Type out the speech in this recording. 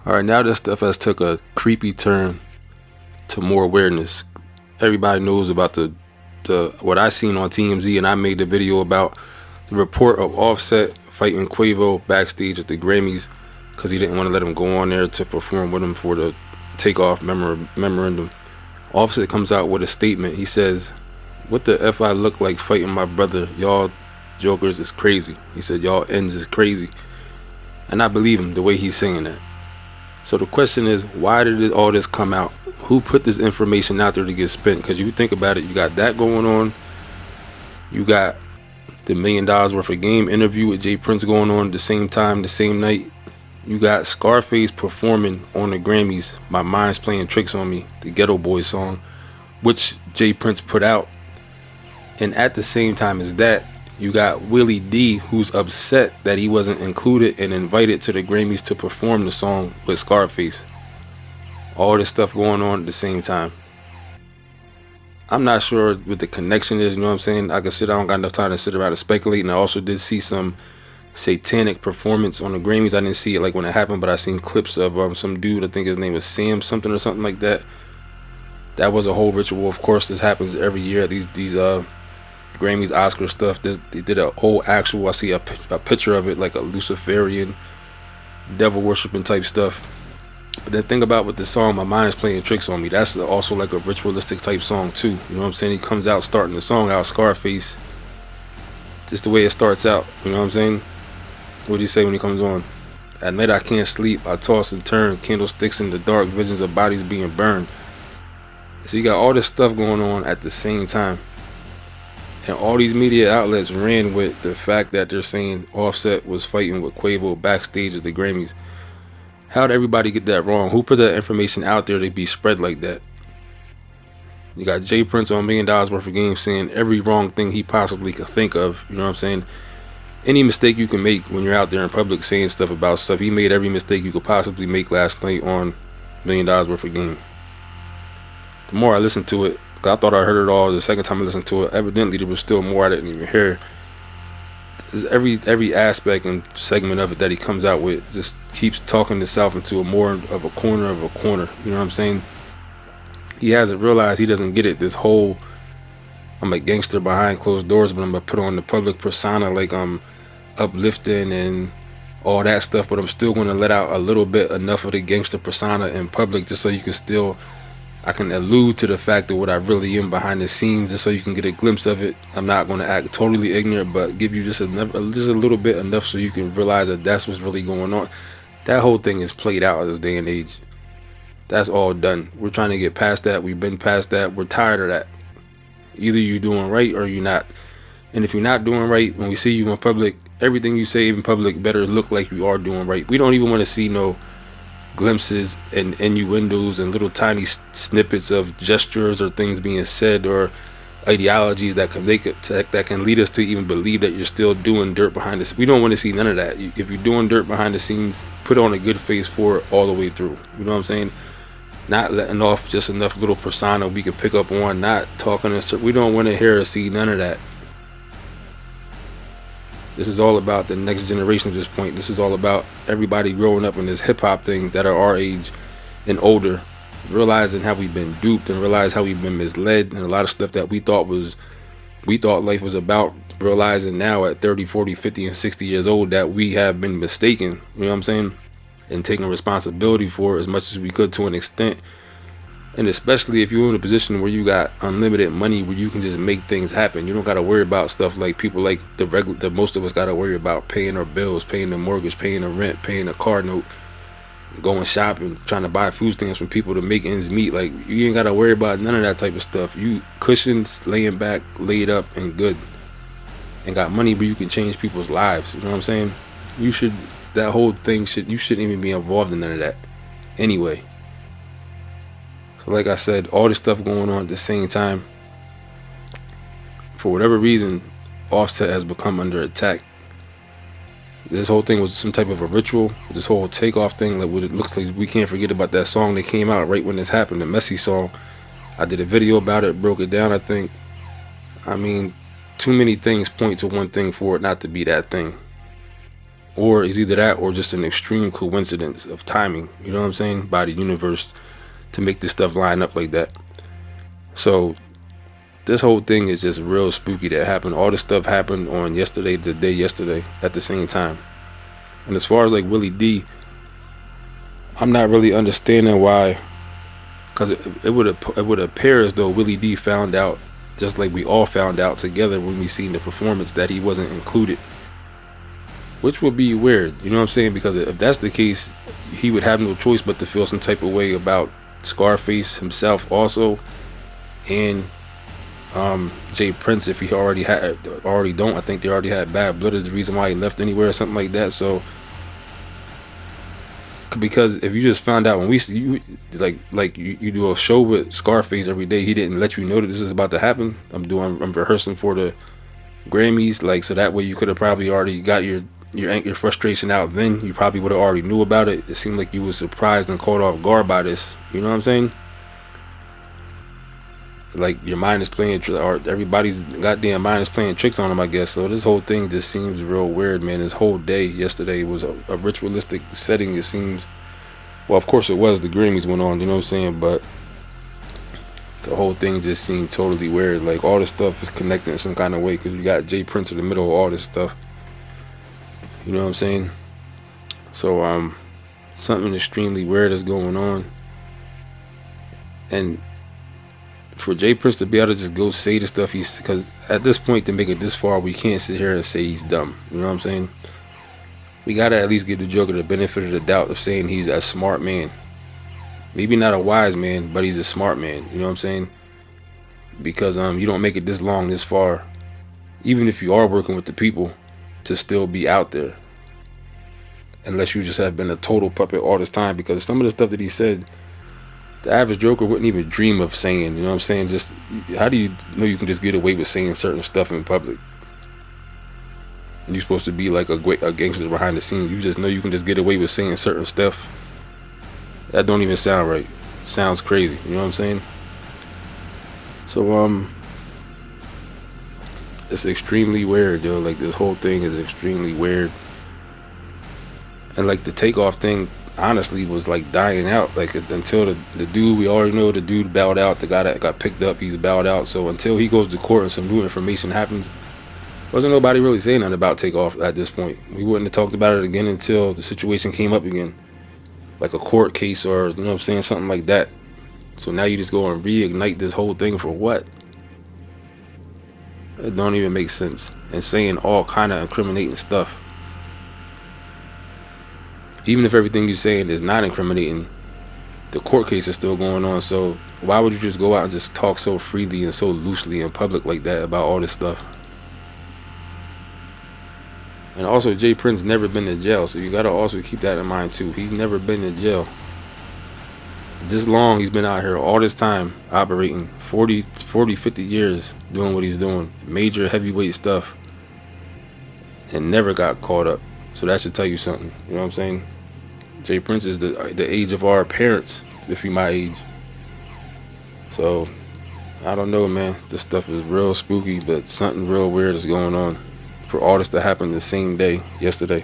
All right, now this stuff has took a creepy turn to more awareness. Everybody knows about the what I seen on TMZ, and I made the video about the report of Offset fighting Quavo backstage at the Grammys because he didn't want to let him go on there to perform with him for the takeoff memorandum. Offset comes out with a statement. He says, "What the f I look like fighting my brother? Y'all jokers is crazy." He said, "Y'all ends is crazy," and I believe him the way he's saying that. So the question is, why did all this come out? Who put this information out there to get spent? Because you think about it, you got that going on. You got the $1 million worth of game interview with Jay Prince going on at the same time, the same night. You got Scarface performing on the Grammys, My Mind's Playing Tricks on Me, the Ghetto Boys song, which Jay Prince put out. And at the same time as that, you got Willie D, who's upset that he wasn't included and invited to the Grammys to perform the song with Scarface. All this stuff going on at the same time. I'm not sure what the connection is, you know what I'm saying? I don't got enough time to sit around and speculate. And I also did see some satanic performance on the Grammys. I didn't see it like when it happened, but I seen clips of some dude, I think his name was Sam something or something like that. That was a whole ritual. Of course, this happens every year. These Grammys, Oscar stuff. They did a whole actual. I see a picture of it, like a Luciferian, devil worshiping type stuff. But then think about with the song, My Mind's Playing Tricks on Me. That's also like a ritualistic type song too. You know what I'm saying? He comes out starting the song out, Scarface. Just the way it starts out. You know what I'm saying? What do you say when he comes on? At night I can't sleep. I toss and turn. Candlesticks in the dark. Visions of bodies being burned. So you got all this stuff going on at the same time. And all these media outlets ran with the fact that they're saying Offset was fighting with Quavo backstage at the Grammys. How did everybody get that wrong? Who put that information out there to be spread like that? You got Jay Prince on $1 million worth of game saying every wrong thing he possibly could think of. You know what I'm saying? Any mistake you can make when you're out there in public saying stuff about stuff. He made every mistake you could possibly make last night on $1 million worth of game. The more I listened to it, I thought I heard it all. The second time I listened to it, evidently there was still more I didn't even hear. There's every aspect and segment of it that he comes out with just keeps talking himself into a more of a corner of a corner. You know what I'm saying? He hasn't realized, he doesn't get it. This whole, I'm a gangster behind closed doors, but I'm gonna put on the public persona like I'm uplifting and all that stuff, but I'm still gonna let out a little bit enough of the gangster persona in public just so you can still, I can allude to the fact of what I really am behind the scenes, just so you can get a glimpse of it. I'm not going to act totally ignorant, but give you just a little bit enough so you can realize that that's what's really going on. That whole thing is played out in this day and age. That's all done. We're trying to get past that. We've been past that. We're tired of that. Either you're doing right or you're not. And if you're not doing right, when we see you in public, everything you say in public better look like you are doing right. We don't even want to see no glimpses and innuendos and little tiny snippets of gestures or things being said or ideologies that can lead us to even believe that you're still doing dirt behind the scenes. We don't want to see none of that. If you're doing dirt behind the scenes, put on a good face for it all the way through. You know what I'm saying? Not letting off just enough little persona we can pick up on, not talking. We don't want to hear or see none of that. This is all about the next generation at this point. This is all about everybody growing up in this hip-hop thing that are our age and older, realizing how we've been duped and realize how we've been misled, and a lot of stuff that we thought life was about, realizing now at 30, 40, 50, and 60 years old that we have been mistaken. You know what I'm saying? And taking responsibility for it as much as we could to an extent. And especially if you're in a position where you got unlimited money, where you can just make things happen. You don't got to worry about stuff like people like the most of us got to worry about paying our bills, paying the mortgage, paying the rent, paying the car note, going shopping, trying to buy food stamps from people to make ends meet. Like, you ain't got to worry about none of that type of stuff. You cushions, laying back, laid up, and good. And got money, but you can change people's lives. You know what I'm saying? You shouldn't even be involved in none of that anyway. So like I said, all this stuff going on at the same time. For whatever reason, Offset has become under attack. This whole thing was some type of a ritual. This whole takeoff thing, like what it looks like, we can't forget about that song that came out right when this happened, the Messy song. I did a video about it, broke it down, I think. I mean, too many things point to one thing for it not to be that thing. or it's either that or just an extreme coincidence of timing. You know what I'm saying? By the universe to make this stuff line up like that. So this whole thing is just real spooky that happened. All this stuff happened on yesterday, the day yesterday, at the same time. And as far as like Willie D, I'm not really understanding why, because it would appear as though Willie D found out, just like we all found out together when we seen the performance, that he wasn't included, which would be weird. You know what I'm saying? Because if that's the case, he would have no choice but to feel some type of way about Scarface himself also, and Jay Prince, if he already don't. I think they already had bad blood is the reason why he left anywhere or something like that. So because if you just found out when you do a show with Scarface every day, he didn't let you know that this is about to happen. I'm rehearsing for the Grammys, like, so that way you could have probably already got your frustration out. Then you probably would have already knew about it. It seemed like you was surprised and caught off guard by this. You know what I'm saying? Like your mind is playing, or everybody's goddamn mind is playing tricks on him, I guess. So this whole thing just seems real weird, man. This whole day yesterday was a ritualistic setting, it seems. Well, of course it was. The Grammys went on, you know what I'm saying? But the whole thing just seemed totally weird. Like all this stuff is connected in some kind of way, because you got Jay Prince in the middle of all this stuff. You know what I'm saying? So something extremely weird is going on. And for Jay Prince to be able to just go say the stuff because at this point, to make it this far, we can't sit here and say he's dumb. You know what I'm saying? We gotta at least give the Joker the benefit of the doubt of saying he's a smart man. Maybe not a wise man, but he's a smart man. You know what I'm saying? Because you don't make it this long, this far, even if you are working with the people, to still be out there, unless you just have been a total puppet all this time. Because some of the stuff that he said, the average Joker wouldn't even dream of saying. You know what I'm saying? Just how do you know you can just get away with saying certain stuff in public? And you're supposed to be like a gangster behind the scenes. You just know you can just get away with saying certain stuff. That don't even sound right. It sounds crazy. You know what I'm saying? So it's extremely weird, yo. Like this whole thing is extremely weird. And like the Takeoff thing, honestly, was like dying out. Like until the dude, we already know the dude bowed out. The guy that got picked up, he's bowed out. So until he goes to court and some new information happens, wasn't nobody really saying nothing about Takeoff at this point. We wouldn't have talked about it again until the situation came up again, like a court case or, you know what I'm saying, something like that. So now you just go and reignite this whole thing for what? It don't even make sense. And saying all kind of incriminating stuff. Even if everything you're saying is not incriminating, the court case is still going on. So why would you just go out and just talk so freely and so loosely in public like that about all this stuff? And also, Jay Prince never been to jail, so you gotta also keep that in mind too. He's never been to jail. This long, he's been out here all this time operating, 40, 50 years doing what he's doing, major heavyweight stuff, and never got caught up. So that should tell you something. You know what I'm saying? Jay Prince is the age of our parents, if he my age. So I don't know, man. This stuff is real spooky, but something real weird is going on for all this to happen the same day yesterday.